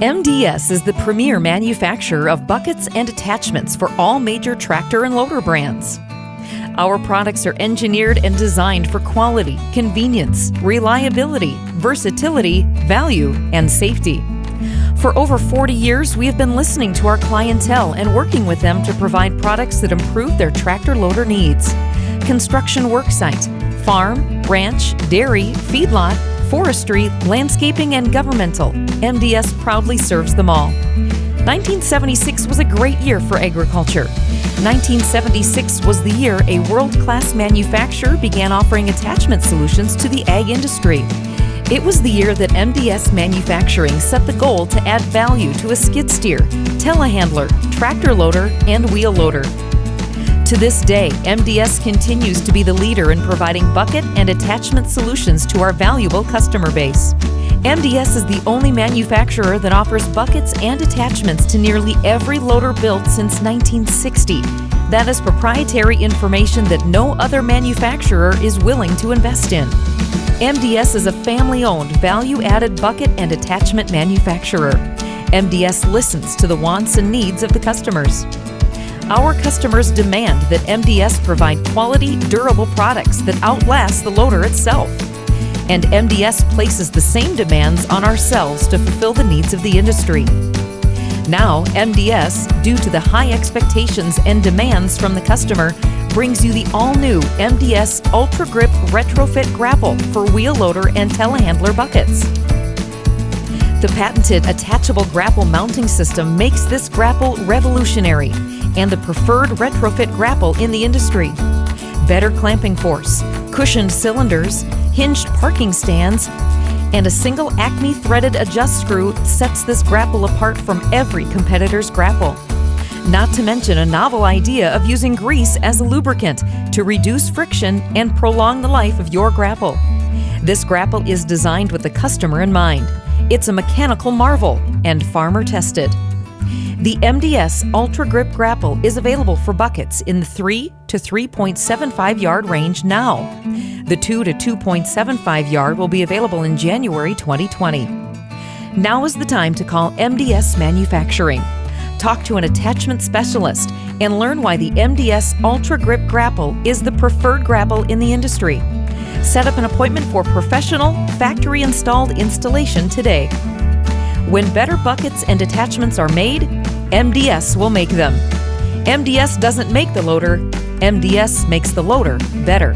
MDS is the premier manufacturer of buckets and attachments for all major tractor and loader brands. Our products are engineered and designed for quality, convenience, reliability, versatility, value, and safety. For over 40 years, we have been listening to our clientele and working with them to provide products that improve their tractor-loader needs. Construction worksite, farm, ranch, dairy, feedlot, forestry, landscaping, and governmental, MDS proudly serves them all. 1976 was a great year for agriculture. 1976 was the year a world-class manufacturer began offering attachment solutions to the ag industry. It was the year that MDS Manufacturing set the goal to add value to a skid steer, telehandler, tractor loader, and wheel loader. To this day, MDS continues to be the leader in providing bucket and attachment solutions to our valuable customer base. MDS is the only manufacturer that offers buckets and attachments to nearly every loader built since 1960. That is proprietary information that no other manufacturer is willing to invest in. MDS is a family-owned, value-added bucket and attachment manufacturer. MDS listens to the wants and needs of the customers. Our customers demand that MDS provide quality, durable products that outlast the loader itself. And MDS places the same demands on ourselves to fulfill the needs of the industry. Now, MDS, due to the high expectations and demands from the customer, brings you the all-new MDS Ultra-Grip Retrofit Grapple for wheel loader and telehandler buckets. The patented attachable grapple mounting system makes this grapple revolutionary and the preferred retrofit grapple in the industry. Better clamping force, cushioned cylinders, hinged parking stands, and a single Acme threaded adjust screw sets this grapple apart from every competitor's grapple. Not to mention a novel idea of using grease as a lubricant to reduce friction and prolong the life of your grapple. This grapple is designed with the customer in mind. It's a mechanical marvel and farmer tested. The MDS Ultra-Grip Grapple is available for buckets in the 3 to 3.75 yard range now. The 2 to 2.75 yard will be available in January 2020. Now is the time to call MDS Manufacturing. Talk to an attachment specialist and learn why the MDS Ultra-Grip Grapple is the preferred grapple in the industry. Set up an appointment for professional, factory-installed installation today. When better buckets and attachments are made, MDS will make them. MDS doesn't make the loader, MDS makes the loader better.